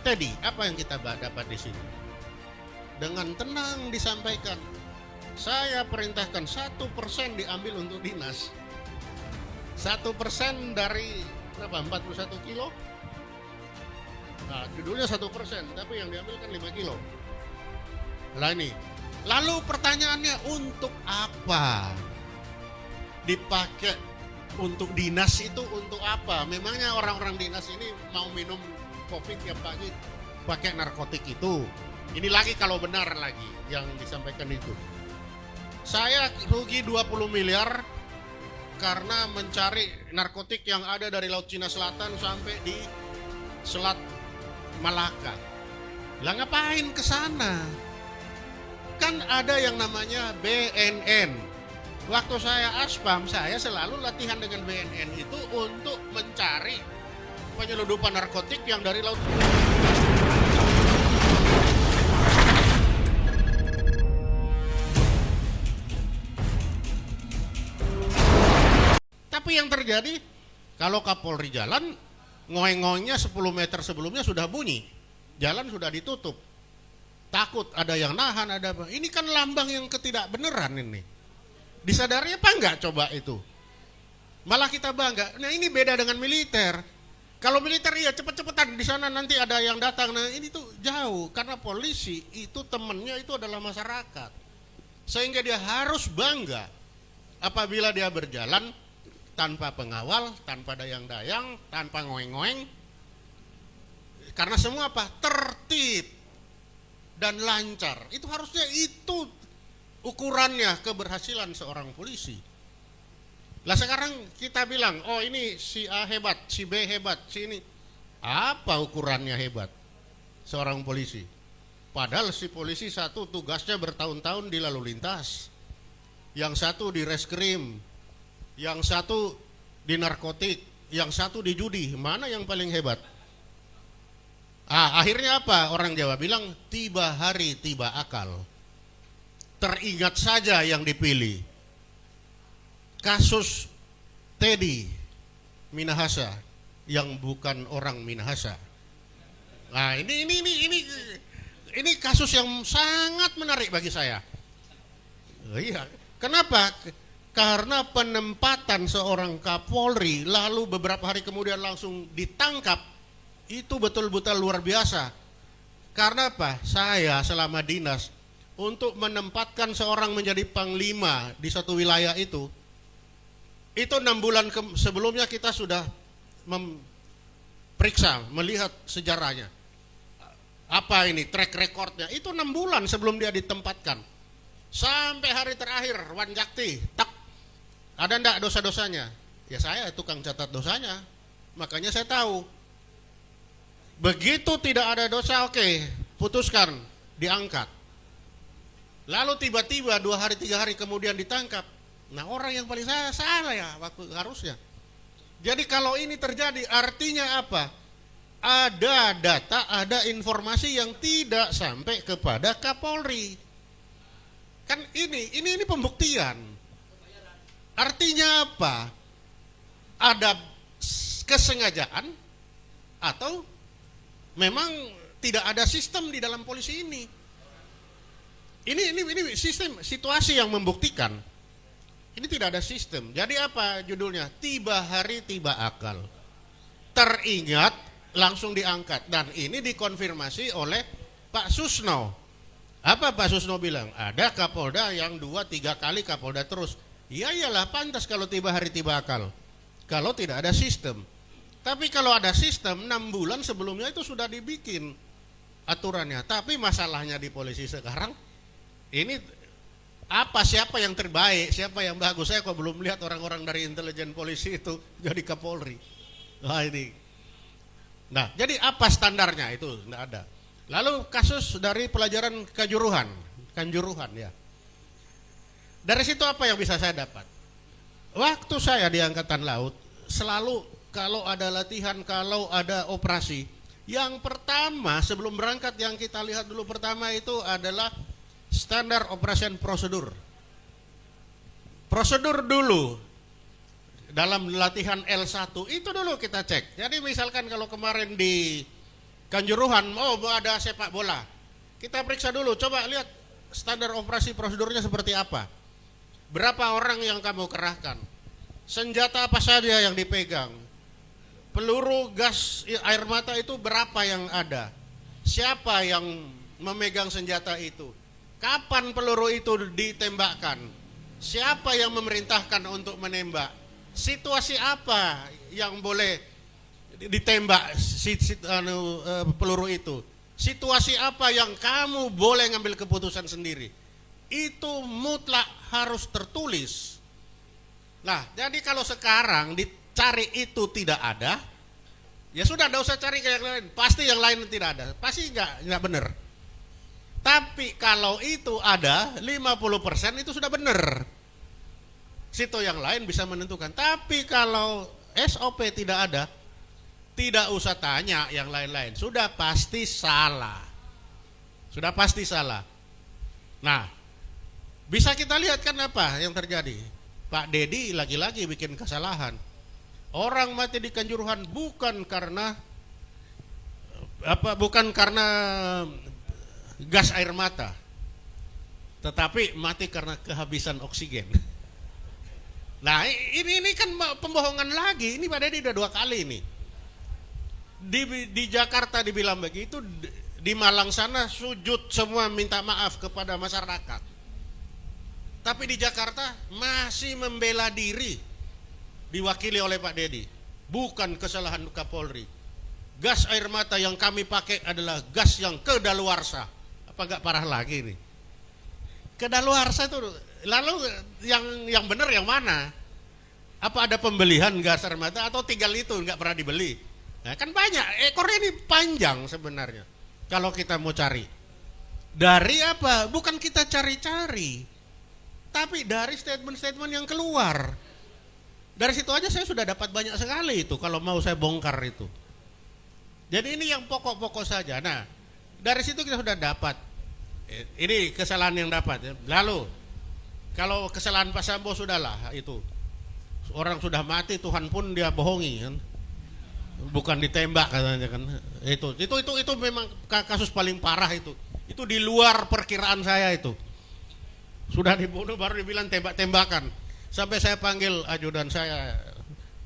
Teddy, apa yang kita dapat di sini? Dengan tenang disampaikan, saya perintahkan 1% diambil untuk dinas. 1% dari berapa? 41 kilo. Nah, judulnya 1%, tapi yang diambil kan 5 kilo. Lah ini. Lalu pertanyaannya, untuk apa dipakai untuk dinas itu, untuk apa? Memangnya orang-orang dinas ini mau minum kopi tiap pagi pakai narkotik itu? Ini lagi kalau benar lagi yang disampaikan itu. Saya rugi 20 miliar karena mencari narkotik yang ada dari Laut Cina Selatan sampai di Selat Malaka. Lah ngapain ke sana? Kan ada yang namanya BNN. Waktu saya aspam, saya selalu latihan dengan BNN itu untuk mencari penyeludupan narkotik yang dari laut. Tapi yang terjadi, kalau Kapolri jalan, ngoeng-ngoengnya 10 meter sebelumnya sudah bunyi. Jalan sudah ditutup. Takut ada yang nahan, ada apa. Ini kan lambang yang ketidakbeneran ini. Disadari apa enggak coba itu? Malah kita bangga. Nah ini beda dengan militer. Kalau militer ya cepet-cepetan di sana nanti ada yang datang. Nah ini tuh jauh karena polisi itu temennya itu adalah masyarakat. Sehingga dia harus bangga apabila dia berjalan tanpa pengawal, tanpa dayang-dayang, tanpa ngoeng-ngoeng. Karena semua apa? Tertib dan lancar. Itu harusnya itu ukurannya keberhasilan seorang polisi. Lah sekarang kita bilang, oh ini si A hebat, si B hebat, si ini. Apa ukurannya hebat seorang polisi? Padahal si polisi satu tugasnya bertahun-tahun di lalu lintas. Yang satu di reskrim, yang satu di narkotik, yang satu di judi. Mana yang paling hebat? Akhirnya apa? Orang Jawa bilang, tiba hari tiba akal. Teringat saja yang dipilih. Kasus Teddy Minahasa yang bukan orang Minahasa. Nah, ini kasus yang sangat menarik bagi saya. Iya. Kenapa? Karena penempatan seorang Kapolri lalu beberapa hari kemudian langsung ditangkap. Itu betul-betul luar biasa. Karena apa? Saya selama dinas untuk menempatkan seorang menjadi panglima di satu wilayah itu 6 bulan sebelumnya kita sudah memeriksa, melihat sejarahnya. Apa ini track recordnya? Itu 6 bulan sebelum dia ditempatkan. Sampai hari terakhir, Wanjakti, tak ada ndak dosa-dosanya? Ya saya tukang catat dosanya, makanya saya tahu. Begitu tidak ada dosa, oke, putuskan, diangkat. Lalu tiba-tiba 2 hari 3 hari kemudian ditangkap. Nah orang yang paling salah ya waktu harusnya. Jadi kalau ini terjadi artinya apa? Ada data, ada informasi yang tidak sampai kepada Kapolri. Kan ini pembuktian. Artinya apa? Ada kesengajaan atau memang tidak ada sistem di dalam polisi ini. Ini sistem, situasi yang membuktikan. Ini tidak ada sistem. Jadi apa judulnya? Tiba hari tiba akal. Teringat langsung diangkat. Dan ini dikonfirmasi oleh Pak Susno. Apa Pak Susno bilang? Ada Kapolda yang 2-3 kali Kapolda terus. Ya iyalah pantas kalau tiba hari tiba akal. Kalau tidak ada sistem. Tapi kalau ada sistem 6 bulan sebelumnya itu sudah dibikin aturannya. Tapi masalahnya di polisi sekarang ini siapa yang terbaik, siapa yang bagus. Saya kok belum lihat orang-orang dari intelijen polisi itu jadi Kapolri. Nah, jadi apa standarnya itu tidak ada. Lalu kasus dari pelajaran kanjuruhan ya. Dari situ apa yang bisa saya dapat? Waktu saya di Angkatan Laut selalu kalau ada latihan, kalau ada operasi, yang pertama sebelum berangkat yang kita lihat dulu pertama itu adalah standar operation prosedur. Prosedur dulu dalam latihan L1 itu dulu kita cek. Jadi misalkan kalau kemarin di Kanjuruhan, oh ada sepak bola. Kita periksa dulu, coba lihat standar operasi prosedurnya seperti apa. Berapa orang yang kamu kerahkan? Senjata apa saja yang dipegang? Peluru, gas, air mata itu berapa yang ada? Siapa yang memegang senjata itu? Kapan peluru itu ditembakkan? Siapa yang memerintahkan untuk menembak? Situasi apa yang boleh ditembak peluru itu? Situasi apa yang kamu boleh ngambil keputusan sendiri? Itu mutlak harus tertulis. Nah, jadi kalau sekarang dicari itu tidak ada, ya sudah, tidak usah cari ke yang lain. Pasti yang lain tidak ada, pasti nggak benar. Tapi kalau itu ada 50% itu sudah benar. Situ yang lain bisa menentukan. Tapi kalau SOP tidak ada, tidak usah tanya yang lain-lain. Sudah pasti salah. Sudah pasti salah. Nah, bisa kita lihat kan apa yang terjadi. Pak Dedi lagi-lagi bikin kesalahan. Orang mati di Kanjuruhan bukan karena gas air mata, tetapi mati karena kehabisan oksigen. Nah, ini kan pembohongan lagi. Ini Pak Dedi udah 2 kali ini. Di Jakarta dibilang begitu, di Malang sana sujud semua minta maaf kepada masyarakat. Tapi di Jakarta masih membela diri, diwakili oleh Pak Dedi. Bukan kesalahan Kapolri. Gas air mata yang kami pakai adalah gas yang kedaluarsa. Apa enggak parah lagi nih? Kedaluarsa itu, lalu yang benar yang mana? Apa ada pembelian gas air mata atau tinggal itu enggak pernah dibeli? Nah, kan banyak, ekornya ini panjang sebenarnya. Kalau kita mau cari. Dari apa? Bukan kita cari-cari, tapi dari statement-statement yang keluar. Dari situ aja saya sudah dapat banyak sekali itu, kalau mau saya bongkar itu. Jadi ini yang pokok-pokok saja. Nah, dari situ kita sudah dapat. Ini kesalahan yang dapat. Lalu, kalau kesalahan Pak Sambo sudahlah itu. Orang sudah mati, Tuhan pun dia bohongi kan. Bukan ditembak katanya kan. Itu memang kasus paling parah itu. Itu di luar perkiraan saya itu. Sudah dibunuh baru dibilang tembak-tembakan. Sampai saya panggil ajudan saya,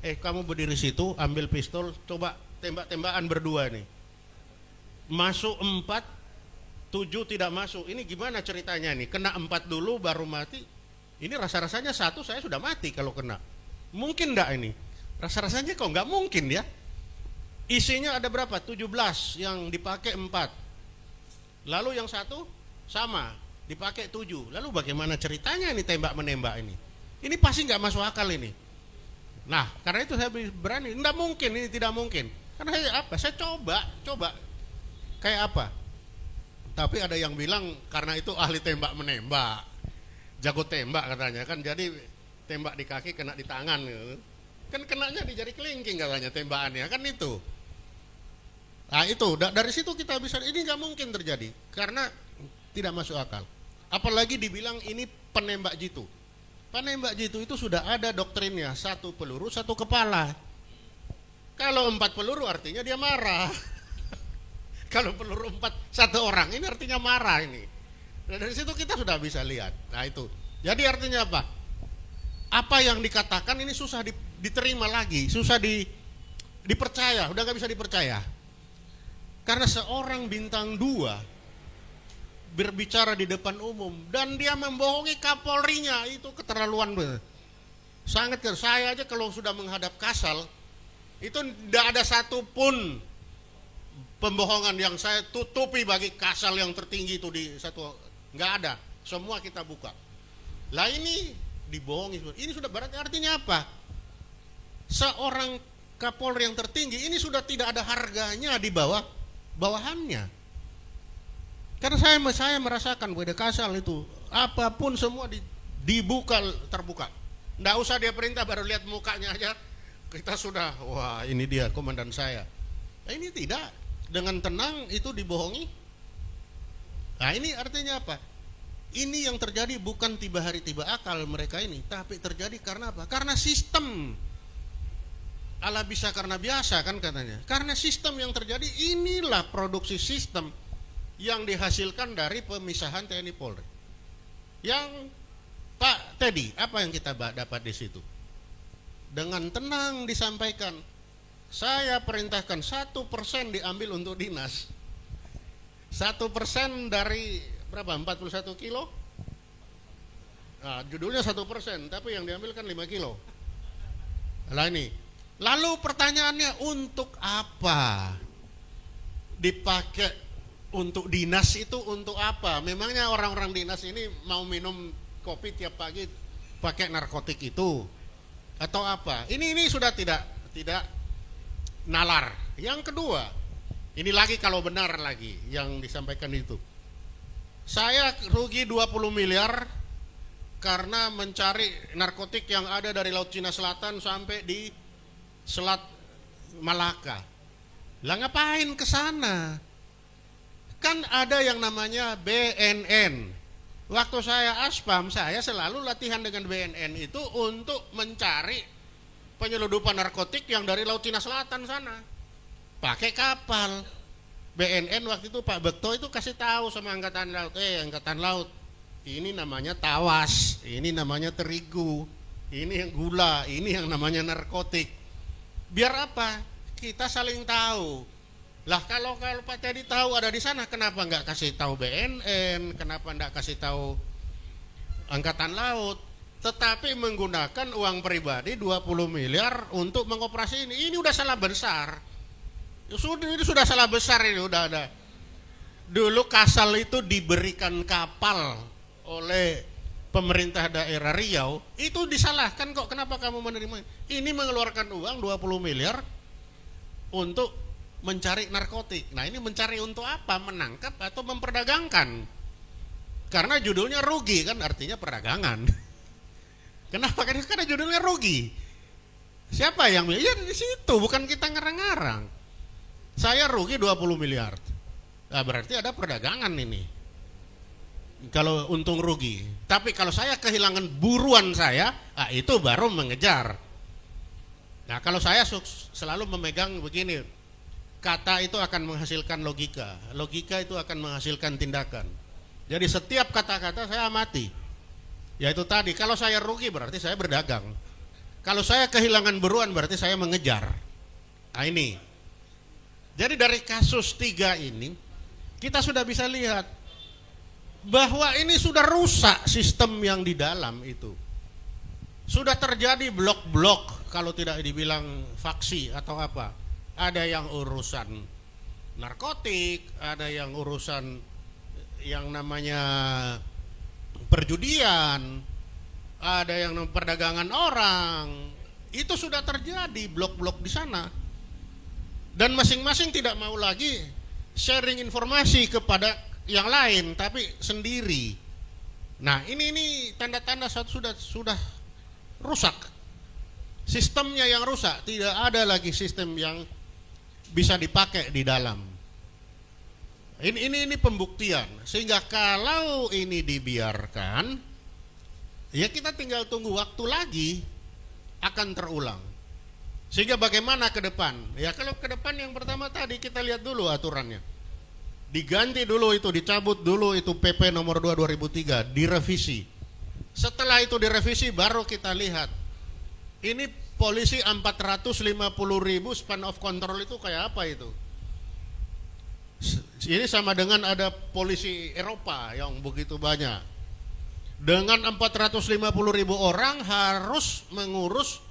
kamu berdiri situ, ambil pistol, coba tembak-tembakan berdua nih. Masuk 4, 7 tidak masuk. Ini gimana ceritanya nih? Kena 4 dulu baru mati. Ini rasa-rasanya 1 saya sudah mati kalau kena. Mungkin enggak ini? Rasa-rasanya kok enggak mungkin ya. Isinya ada berapa? 17, yang dipakai 4. Lalu yang 1 sama, dipakai 7. Lalu bagaimana ceritanya ini tembak-menembak ini? Ini pasti enggak masuk akal ini. Nah, karena itu saya berani. Enggak mungkin, ini tidak mungkin. Karena saya coba. Kayak apa? Tapi ada yang bilang karena itu ahli tembak-menembak. Jago tembak katanya kan, jadi tembak di kaki kena di tangan gitu. Kan kenanya di jari kelingking katanya tembakannya, kan itu. Nah itu, dari situ kita bisa, ini nggak mungkin terjadi karena tidak masuk akal. Apalagi dibilang ini penembak jitu. Penembak jitu itu sudah ada doktrinnya, 1 peluru 1 kepala. Kalau 4 peluru artinya dia marah. Kalau peluru 4 1 orang ini artinya marah ini. Nah, dari situ kita sudah bisa lihat. Nah itu. Jadi artinya apa? Apa yang dikatakan ini susah diterima lagi, susah dipercaya, udah nggak bisa dipercaya. Karena seorang bintang 2 berbicara di depan umum dan dia membohongi Kapolrinya, itu keterlaluan benar. Sangat, saya aja kalau sudah menghadap Kasal itu tidak ada satupun pembohongan yang saya tutupi bagi Kasal yang tertinggi itu di satu, nggak ada, semua kita buka. Lah ini dibohongi, ini sudah berarti artinya apa? Seorang Kapolri yang tertinggi ini sudah tidak ada harganya di bawah bawahannya. Karena saya merasakan pada Kasal itu apapun semua dibuka, terbuka. Nggak usah dia perintah, baru lihat mukanya aja kita sudah, wah ini dia komandan saya. Nah, ini tidak, dengan tenang itu dibohongi. Nah ini artinya apa? Ini yang terjadi bukan tiba hari tiba akal mereka ini, tapi terjadi karena apa? Karena sistem. ala bisa karena biasa kan katanya. Karena sistem yang terjadi, inilah produksi sistem yang dihasilkan dari pemisahan TNI Polri. Yang Pak Teddy, apa yang kita dapat di situ? Dengan tenang disampaikan, saya perintahkan 1% diambil untuk dinas. 1% dari berapa? 41 kilo? Nah, judulnya 1%, tapi yang diambil kan 5 kilo. Lah ini. Lalu pertanyaannya, untuk apa dipakai untuk dinas itu, untuk apa? Memangnya orang-orang dinas ini mau minum kopi tiap pagi pakai narkotik itu atau apa? Ini sudah tidak nalar. Yang kedua, ini lagi kalau benar lagi yang disampaikan itu. Saya rugi 20 miliar karena mencari narkotik yang ada dari Laut Cina Selatan sampai di Selat Malaka. Lah ngapain ke sana? Kan ada yang namanya BNN. Waktu saya aspam, saya selalu latihan dengan BNN itu untuk mencari penyeludupan narkotik yang dari Laut Cina Selatan sana. Pakai kapal. BNN waktu itu Pak Bekto itu kasih tahu sama Angkatan Laut, ini namanya tawas, ini namanya terigu, ini yang gula, ini yang namanya narkotik. Biar apa? Kita saling tahu. Lah kalau Pak Teddy tahu ada di sana, kenapa nggak kasih tahu BNN? Kenapa nggak kasih tahu Angkatan Laut? Tetapi menggunakan uang pribadi 20 miliar untuk mengoperasi ini. Ini udah salah besar. Ini sudah salah besar ini, udah ada. Dulu Kasal itu diberikan kapal oleh pemerintah daerah Riau, itu disalahkan kok, kenapa kamu menerima? Ini mengeluarkan uang 20 miliar untuk mencari narkotik. Nah ini mencari untuk apa? Menangkap atau memperdagangkan? Karena judulnya rugi kan, artinya perdagangan. Kenapa? Karena judulnya rugi. Siapa yang ya di situ, bukan kita ngarang-ngarang. Saya rugi 20 miliar. Nah, berarti ada perdagangan ini. Kalau untung rugi. Tapi kalau saya kehilangan buruan saya, itu baru mengejar. Nah kalau saya selalu memegang begini, kata itu akan menghasilkan logika, logika itu akan menghasilkan tindakan. Jadi setiap kata-kata saya amati. Yaitu tadi, kalau saya rugi berarti saya berdagang. Kalau saya kehilangan buruan berarti saya mengejar. Nah ini. Jadi dari kasus 3 ini, kita sudah bisa lihat bahwa ini sudah rusak sistem yang di dalam itu. Sudah terjadi blok-blok, kalau tidak dibilang faksi atau apa. Ada yang urusan narkotik, ada yang urusan yang namanya perjudian, ada yang perdagangan orang. Itu sudah terjadi blok-blok di sana. Dan masing-masing tidak mau lagi sharing informasi kepada yang lain, tapi sendiri. Nah ini tanda-tanda sudah rusak. Sistemnya yang rusak, tidak ada lagi sistem yang bisa dipakai di dalam. Ini pembuktian. Sehingga kalau ini dibiarkan, ya kita tinggal tunggu waktu lagi akan terulang. Sehingga bagaimana ke depan? Ya kalau ke depan yang pertama tadi kita lihat dulu aturannya. Diganti dulu itu, dicabut dulu itu PP nomor 2 2003, direvisi. Setelah itu direvisi baru kita lihat. Ini polisi 450.000 span of control itu kayak apa itu? Ini sama dengan ada polisi Eropa yang begitu banyak. Dengan 450.000 orang harus mengurus,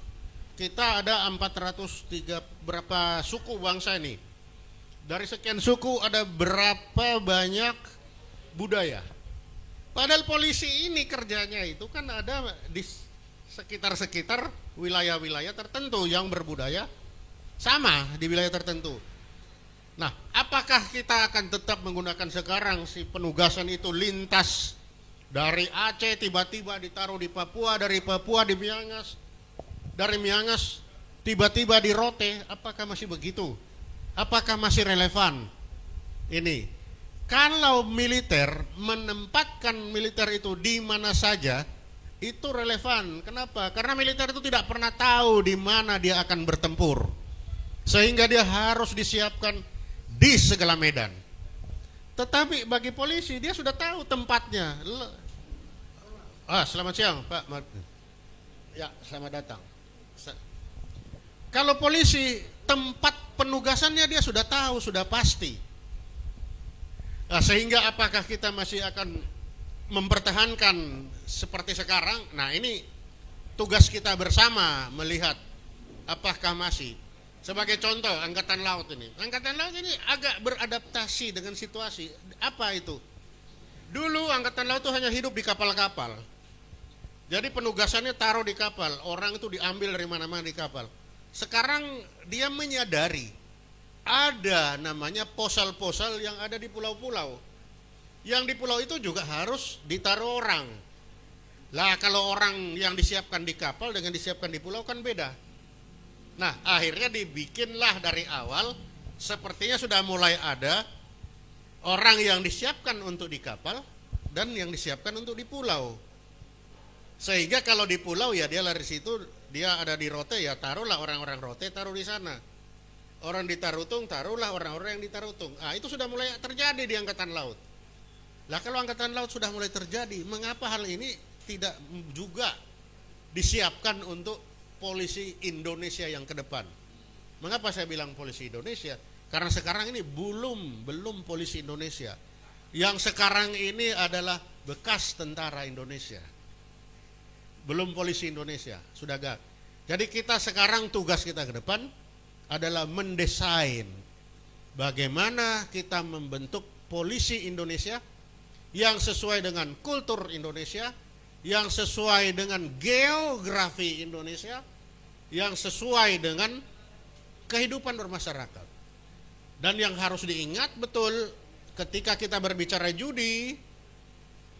kita ada 403 berapa suku bangsa ini. Dari sekian suku ada berapa banyak budaya. Padahal polisi ini kerjanya itu kan ada di sekitar-sekitar wilayah-wilayah tertentu yang berbudaya sama di wilayah tertentu. Nah, apakah kita akan tetap menggunakan sekarang si penugasan itu lintas dari Aceh tiba-tiba ditaruh di Papua, dari Papua di Miangas, dari Miangas tiba-tiba di Rote? Apakah masih begitu? Apakah masih relevan? Ini kalau militer menempatkan militer itu di mana saja, Itu relevan. Kenapa? Karena militer itu tidak pernah tahu di mana dia akan bertempur. Sehingga dia harus disiapkan di segala medan. Tetapi bagi polisi dia sudah tahu tempatnya. Selamat siang Pak. Ya, selamat datang. Kalau polisi tempat penugasannya dia sudah tahu, sudah pasti. Sehingga apakah kita masih akan mempertahankan seperti sekarang? Nah, ini tugas kita bersama melihat apakah masih. Sebagai contoh, Angkatan Laut ini. Angkatan Laut ini agak beradaptasi dengan situasi. Apa itu? Dulu Angkatan Laut itu hanya hidup di kapal-kapal. Jadi penugasannya taruh di kapal. Orang itu diambil dari mana-mana di kapal. Sekarang dia menyadari ada namanya posal-posal yang ada di pulau-pulau. Yang di pulau itu juga harus ditaruh orang. Lah kalau orang yang disiapkan di kapal dengan disiapkan di pulau kan beda. Nah, akhirnya dibikinlah dari awal, sepertinya sudah mulai ada orang yang disiapkan untuk di kapal dan yang disiapkan untuk di pulau. Sehingga kalau di pulau ya dia lari situ, dia ada di Rote ya taruhlah orang-orang Rote taruh di sana. Orang di Tarutung taruhlah orang-orang yang di Tarutung. Itu sudah mulai terjadi di Angkatan Laut. Lah kalau Angkatan Laut sudah mulai terjadi, mengapa hal ini tidak juga disiapkan untuk polisi Indonesia yang ke depan? Mengapa saya bilang polisi Indonesia? Karena sekarang ini belum polisi Indonesia. Yang sekarang ini adalah bekas tentara Indonesia. Belum polisi Indonesia, sudah gak. Jadi kita sekarang tugas kita ke depan adalah mendesain bagaimana kita membentuk polisi Indonesia yang sesuai dengan kultur Indonesia, yang sesuai dengan geografi Indonesia, yang sesuai dengan kehidupan bermasyarakat. Dan yang harus diingat betul ketika kita berbicara judi,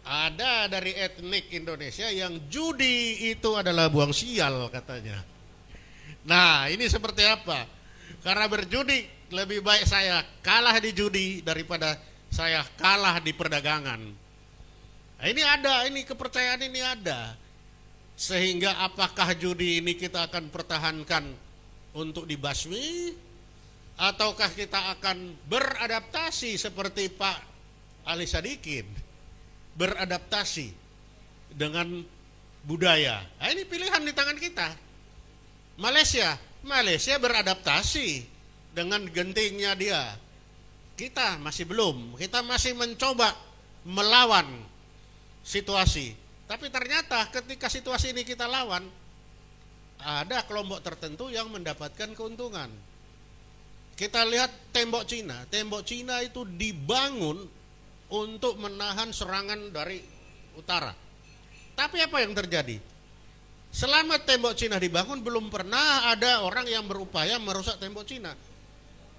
ada dari etnik Indonesia yang judi itu adalah buang sial katanya. Nah, ini seperti apa? Karena berjudi lebih baik saya kalah di judi daripada saya kalah di perdagangan. Nah, ini kepercayaan ini ada. Sehingga apakah judi ini kita akan pertahankan untuk dibasmi ataukah kita akan beradaptasi seperti Pak Ali Sadikin, beradaptasi dengan budaya. Nah, ini pilihan di tangan kita. Malaysia beradaptasi dengan gentingnya dia. Kita masih belum, kita masih mencoba melawan situasi. Tapi ternyata ketika situasi ini kita lawan, ada kelompok tertentu yang mendapatkan keuntungan. Kita lihat tembok Cina itu dibangun untuk menahan serangan dari utara. Tapi apa yang terjadi? Selama tembok Cina dibangun, belum pernah ada orang yang berupaya merusak tembok Cina.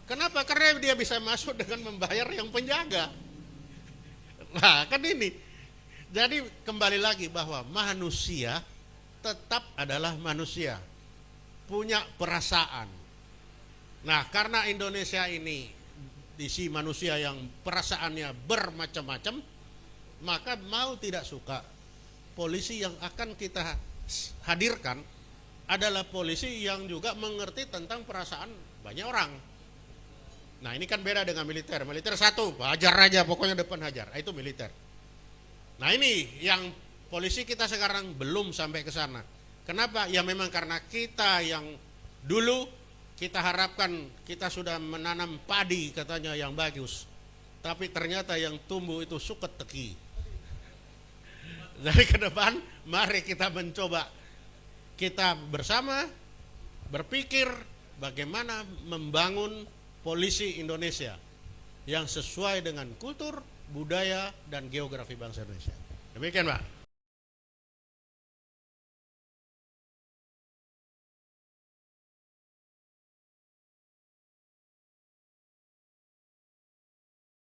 Kenapa? Karena dia bisa masuk dengan membayar yang penjaga. Nah, kan ini. Jadi kembali lagi bahwa manusia tetap adalah manusia, punya perasaan. Nah, karena Indonesia ini diisi manusia yang perasaannya bermacam-macam, maka mau tidak suka, polisi yang akan kita hadirkan adalah polisi yang juga mengerti tentang perasaan banyak orang. Nah, ini kan beda dengan militer. Militer satu, hajar aja, pokoknya depan hajar. Itu militer. Nah, ini yang polisi kita sekarang belum sampai ke sana. Kenapa? Ya memang karena kita yang dulu kita harapkan kita sudah menanam padi katanya yang bagus. Tapi ternyata yang tumbuh itu suket teki. Dari ke depan, mari kita mencoba. Kita bersama berpikir bagaimana membangun polisi Indonesia yang sesuai dengan kultur, budaya, dan geografi bangsa Indonesia. Demikian, Pak.